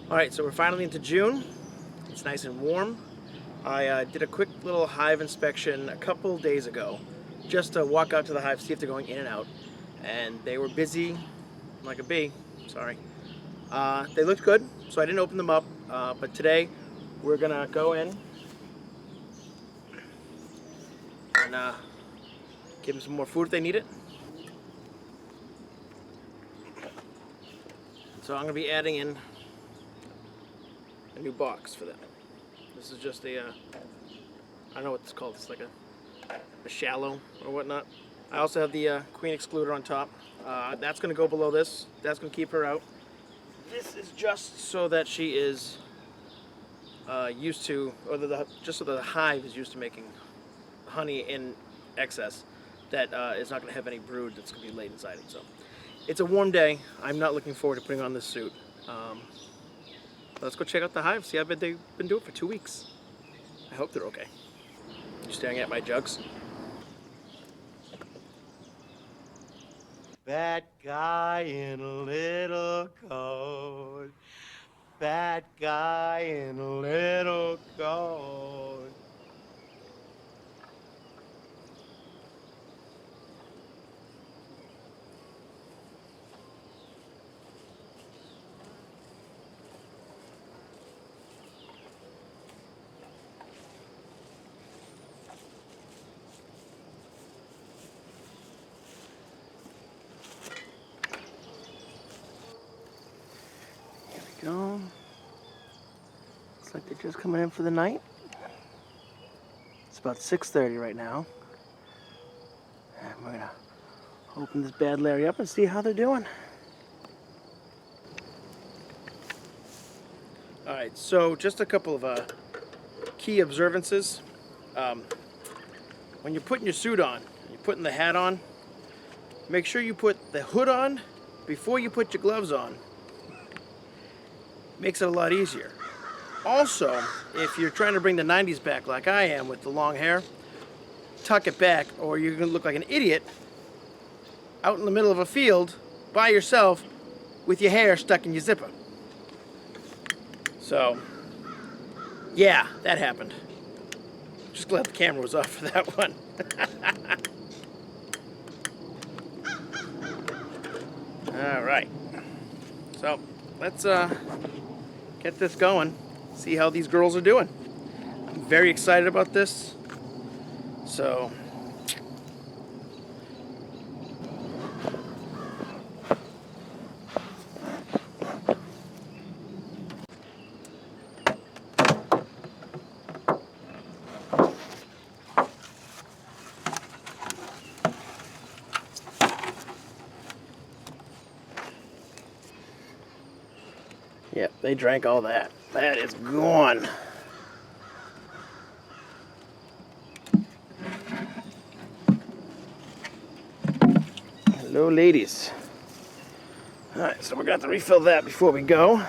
Alright, so we're finally into June. It's nice and warm. I did a quick little hive inspection a couple days ago just to walk out to the hive, see if they're going in and out. And they were busy like a bee. Sorry. They looked good, so I didn't open them up. But today we're going to go in and give them some more food if they need it. So I'm going to be adding in a new box for them. This is just a, I don't know what it's called, it's like a shallow or whatnot. I also have the queen excluder on top. That's going to go below this. That's going to keep her out. This is just so that she is used to, or just so that the hive is used to making honey in excess that is not going to have any brood that's going to be laid inside it. So it's a warm day. I'm not looking forward to putting on this suit. Let's go check out the hive, see how they've been doing for 2 weeks. I hope they're okay. You staring at my jugs? Bad guy in a little coat. Bad guy in a little coat. Go. Looks like they're just coming in for the night. It's about 6:30 right now. And we're gonna open this bad Larry up and see how they're doing. Alright, so just a couple of key observances. When you're putting your suit on, you're putting the hat on, make sure you put the hood on before you put your gloves on. Makes it a lot easier. Also, if you're trying to bring the 90s back like I am with the long hair, tuck it back or you're going to look like an idiot out in the middle of a field by yourself with your hair stuck in your zipper. So, yeah, that happened. Just glad the camera was off for that one. All right. So, let's get this going, see how these girls are doing. I'm very excited about this. So, yep, they drank all that. That is gone. Hello, ladies. Alright, so we're going to have to refill that before we go.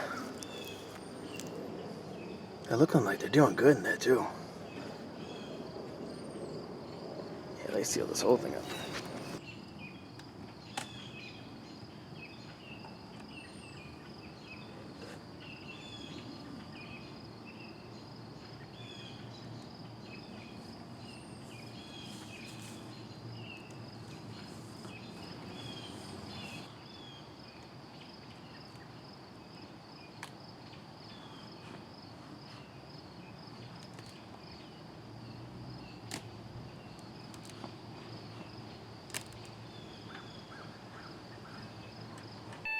They're looking like they're doing good in there, too. Yeah, they sealed this whole thing up.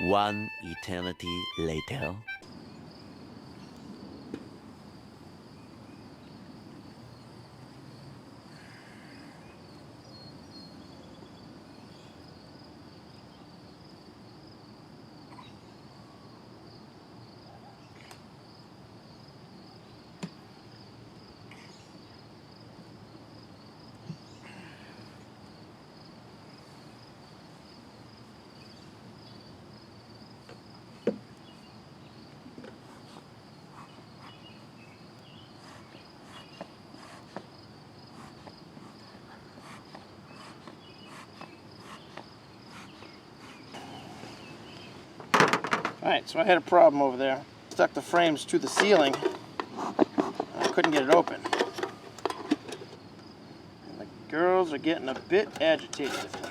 One eternity later. Alright, so I had a problem over there. stuck the frames to the ceiling. I couldn't get it open. And the girls are getting a bit agitated with me.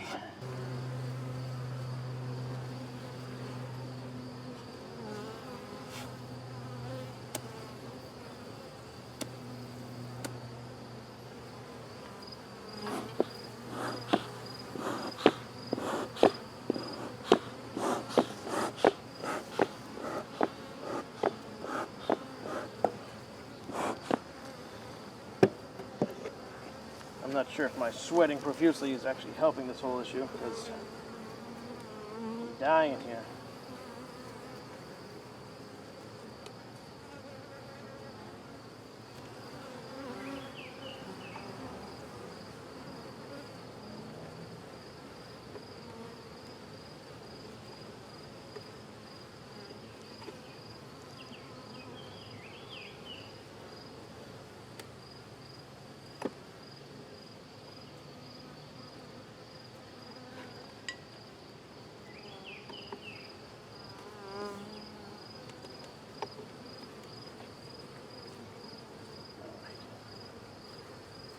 I'm not sure if my sweating profusely is actually helping this whole issue, because I'm dying here.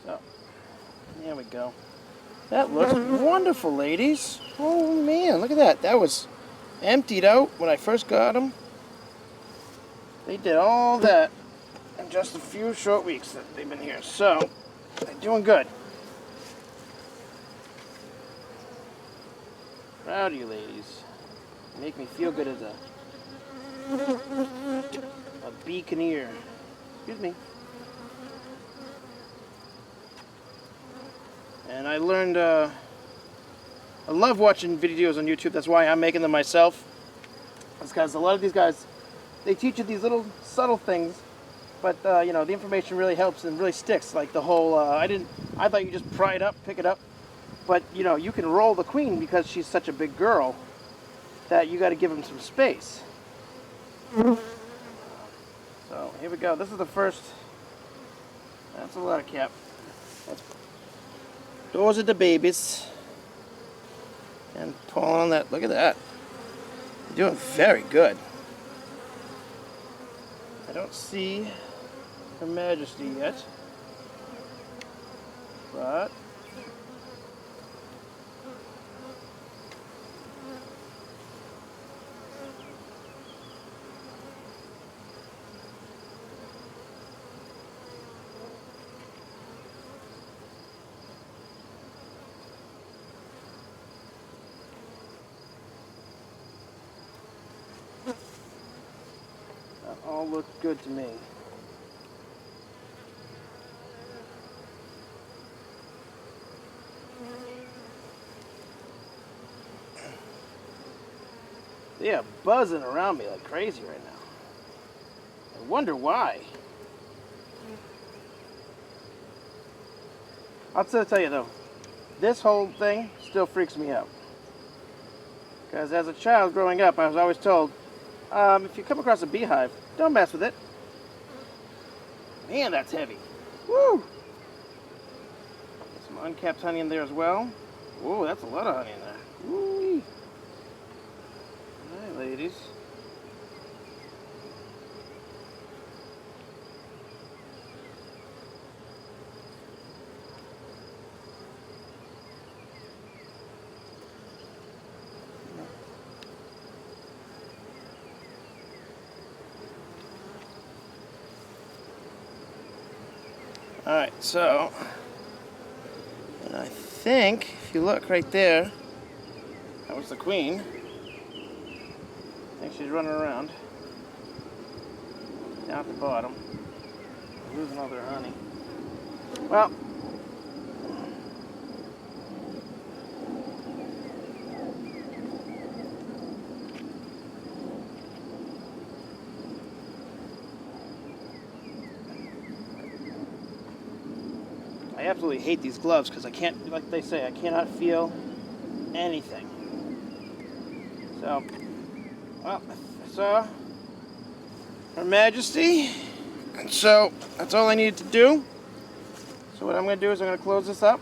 So, there we go. That looks wonderful, ladies. Oh man, look at that. That was emptied out when I first got them. They did all that in just a few short weeks that they've been here. So, they're doing good. Proud of you, ladies. You make me feel good as a beaconeer. Excuse me. And I learned, I love watching videos on YouTube. That's why I'm making them myself. It's because a lot of these guys, they teach you these little subtle things, but you know, the information really helps and really sticks. Like the whole, I thought you just pry it up, pick it up, but you know, you can roll the queen because she's such a big girl that you got to give them some space. So here we go. This is the first. That's a lot of cap. Those are the babies. And pulling on that. Look at that. You're doing very good. I don't see Her Majesty yet. But all look good to me. They are buzzing around me like crazy right now. I wonder why. I'll tell you though, this whole thing still freaks me out. Because as a child growing up, I was always told, if you come across a beehive, don't mess with it. Man, that's heavy. Woo! Some uncapped honey in there as well. Whoa, that's a lot of honey in there. Woo-wee. All right, ladies. Alright, so, and I think, if you look right there, that was the queen. I think she's running around down at the bottom, losing all their honey. Well, I absolutely hate these gloves because I can't, like they say, I cannot feel anything. So, well, I saw Her Majesty, and so that's all I needed to do. So what I'm going to do is I'm going to close this up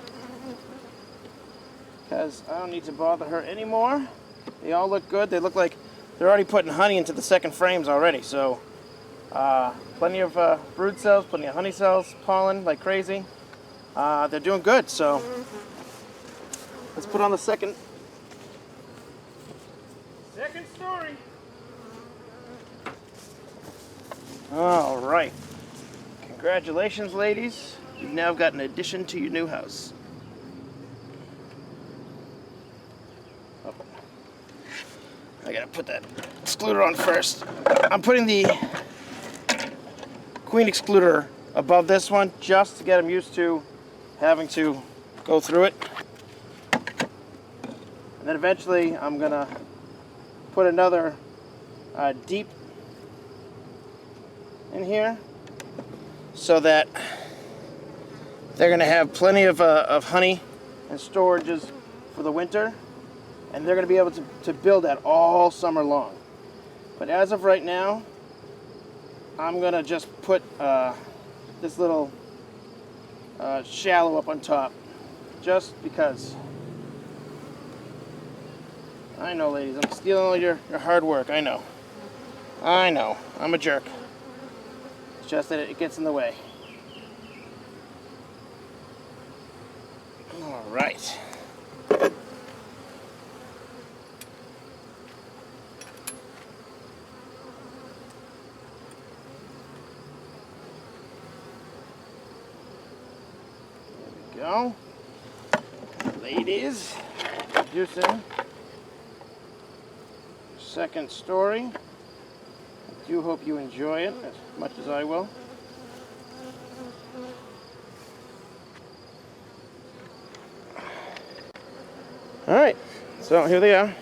because I don't need to bother her anymore. They all look good. They look like they're already putting honey into the second frames already, so Plenty of brood cells, plenty of honey cells, pollen like crazy. They're doing good, so let's put on the second story. All right. Congratulations, ladies. You've now got an addition to your new house. Oh. I gotta put that excluder on first. I'm putting the queen excluder above this one just to get them used to having to go through it. And then eventually I'm gonna put another deep in here so that they're gonna have plenty of honey and storages for the winter, and they're gonna be able to build that all summer long. But as of right now, I'm gonna just put this little shallow up on top, just because. I know, ladies, I'm stealing all your hard work. I know, I'm a jerk. It's just that it gets in the way. All right. Go. Ladies, introducing second story. I do hope you enjoy it as much as I will. Alright, so here they are.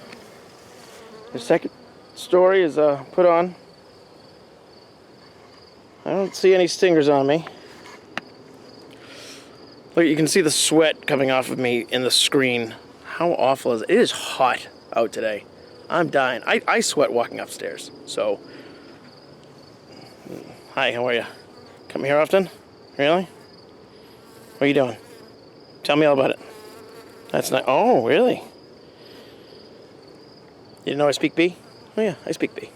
The second story is put on. I don't see any stingers on me. Look, you can see the sweat coming off of me in the screen. How awful is it? It is hot out today. I'm dying. I sweat walking upstairs. So, hi, how are you? Come here often? Really? What are you doing? Tell me all about it. That's not. Oh, really? You didn't know I speak B? Oh yeah, I speak B.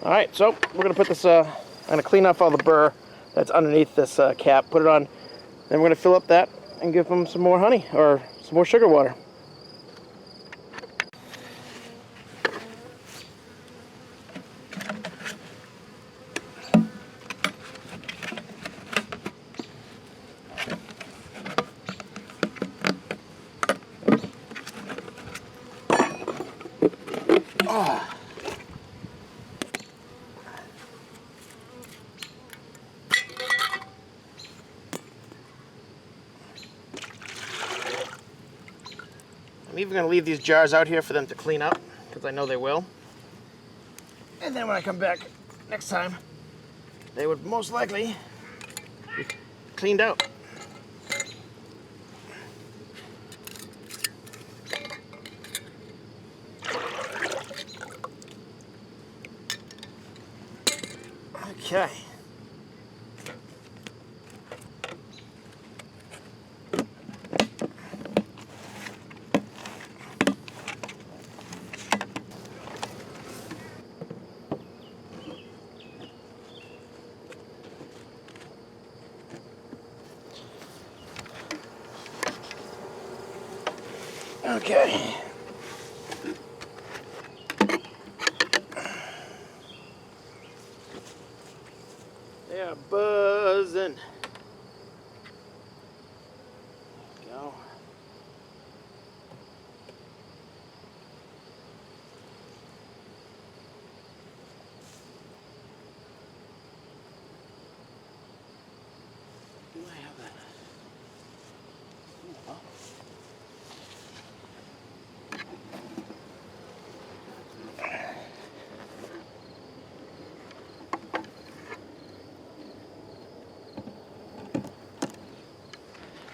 All right, so we're gonna put this. I'm gonna clean off all the burr that's underneath this cap. Put it on. Then we're gonna fill up that and give them some more honey or some more sugar water. I'm even going to leave these jars out here for them to clean up, because I know they will. And then when I come back next time, they would most likely be cleaned out. Okay. Okay. They are buzzing. Go. Do I have that? Oh.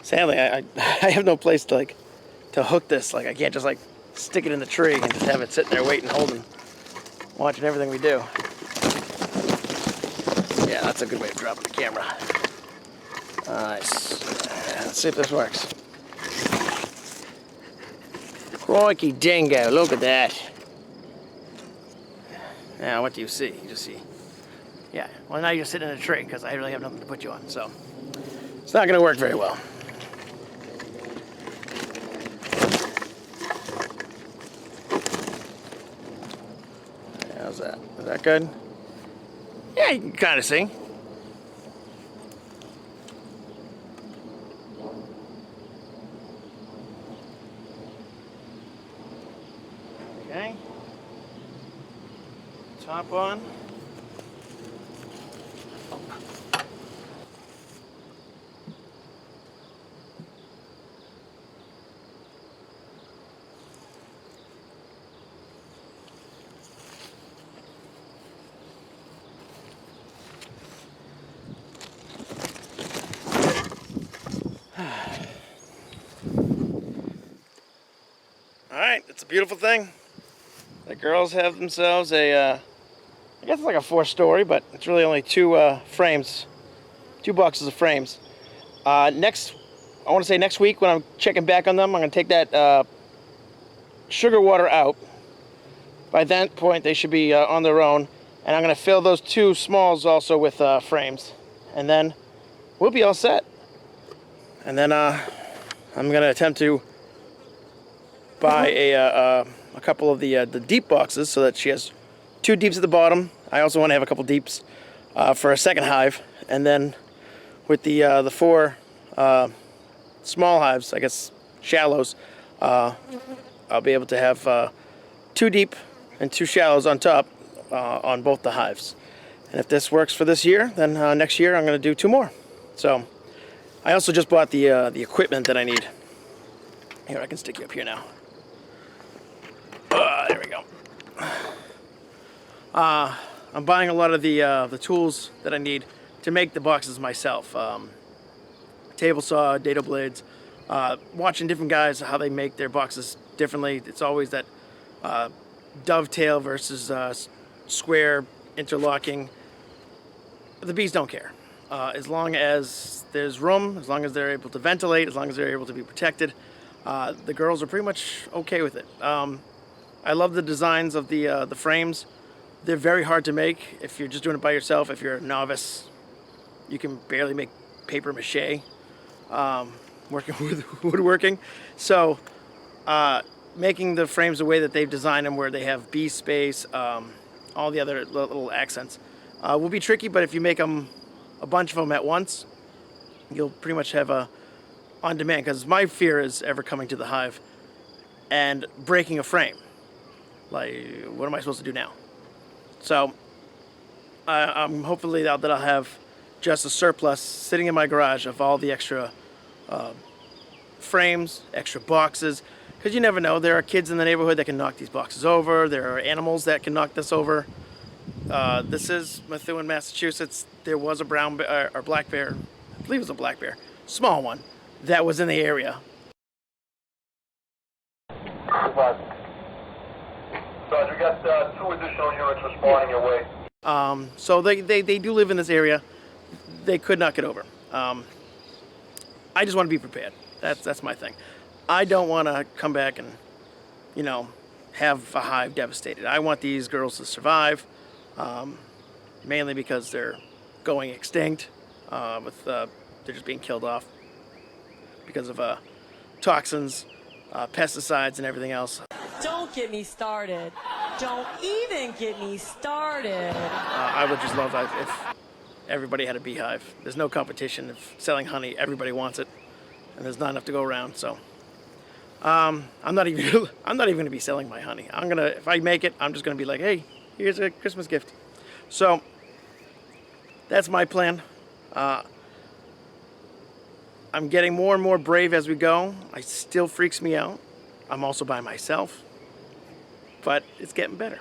Sadly, I have no place to hook this. Like, I can't just stick it in the tree and just have it sitting there waiting, holding, watching everything we do. Yeah, that's a good way of dropping the camera. Nice. Let's see if this works. Crikey dingo, look at that. Now, what do you see? You just see Yeah, well now you're sitting in a tree because I really have nothing to put you on, so it's not going to work very well. How's that? Is that good? Yeah, you can kind of see. Okay. Top on. Alright, it's a beautiful thing. The girls have themselves a, I guess it's like a 4-story, but it's really only 2 frames, 2 boxes of frames. I want to say next week when I'm checking back on them, I'm going to take that sugar water out. By that point, they should be on their own. And I'm going to fill those 2 smalls also with frames. And then we'll be all set. And then I'm going to attempt to buy a couple of the deep boxes so that she has 2 deeps at the bottom. I also want to have a couple deeps for a second hive. And then with the 4 small hives, I guess shallows, I'll be able to have 2 deep and 2 shallows on top on both the hives. And if this works for this year, then next year I'm going to do 2 more. So I also just bought the equipment that I need. Here, I can stick you up here now. There we go. I'm buying a lot of the tools that I need to make the boxes myself. Table saw, dado blades, watching different guys, how they make their boxes differently. It's always that dovetail versus square interlocking. The bees don't care. As long as there's room, as long as they're able to ventilate, as long as they're able to be protected, the girls are pretty much okay with it. I love the designs of the frames. They're very hard to make if you're just doing it by yourself. If you're a novice, you can barely make paper mache working with woodworking. So making the frames the way that they've designed them, where they have bee space, all the other little accents, will be tricky. But if you make them, a bunch of them at once, you'll pretty much have a on demand. Because my fear is ever coming to the hive and breaking a frame. Like, what am I supposed to do now? So I'm hopefully that I'll have just a surplus sitting in my garage of all the extra frames, extra boxes, because you never know. There are kids in the neighborhood that can knock these boxes over. There are animals that can knock this over. This is Methuen, Massachusetts. There was a brown bear, or black bear, I believe it was a black bear, small one, that was in the area. Roger, we got 2 additional units responding your way. So they do live in this area. They could not get over. I just want to be prepared. That's my thing. I don't want to come back and, have a hive devastated. I want these girls to survive, mainly because they're going extinct. They're just being killed off because of toxins, pesticides, and everything else. Don't get me started. Don't even get me started. I would just love if everybody had a beehive. There's no competition of selling honey. Everybody wants it, and there's not enough to go around. So I'm not even going to be selling my honey. If I make it, I'm just going to be like, hey, here's a Christmas gift. So that's my plan. I'm getting more and more brave as we go. It still freaks me out. I'm also by myself, but it's getting better.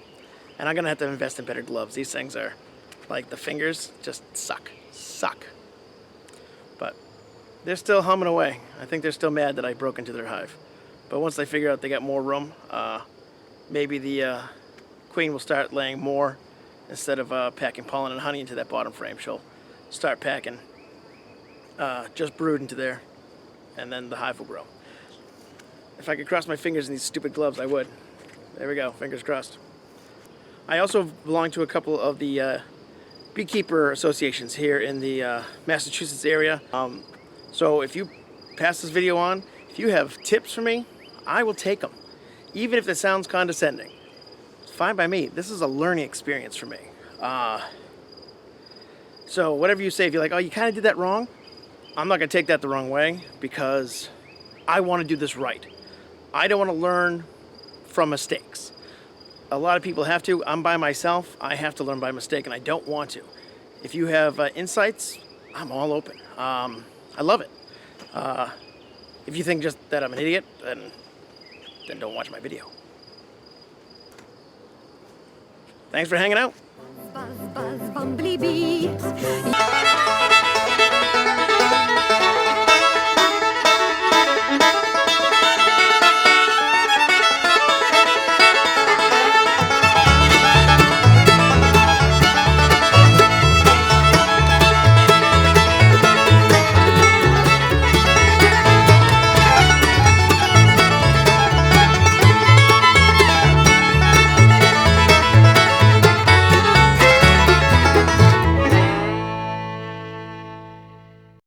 And I'm gonna have to invest in better gloves. These things are, like, the fingers just suck. But they're still humming away. I think they're still mad that I broke into their hive. But once they figure out they got more room, maybe the queen will start laying more. Instead of packing pollen and honey into that bottom frame, she'll start packing just brood into there, and then the hive will grow. If I could cross my fingers in these stupid gloves, I would. There we go, fingers crossed. I also belong to a couple of the beekeeper associations here in the Massachusetts area. So if you pass this video on, if you have tips for me, I will take them. Even if it sounds condescending. It's fine by me. This is a learning experience for me. So whatever you say, if you're like, oh, you kind of did that wrong, I'm not going to take that the wrong way because I want to do this right. I don't want to learn from mistakes. A lot of people have to. I'm by myself. I have to learn by mistake, and I don't want to. If you have insights, I'm all open. I love it. If you think just that I'm an idiot, then don't watch my video. Thanks for hanging out. Buzz, buzz, bumblebee.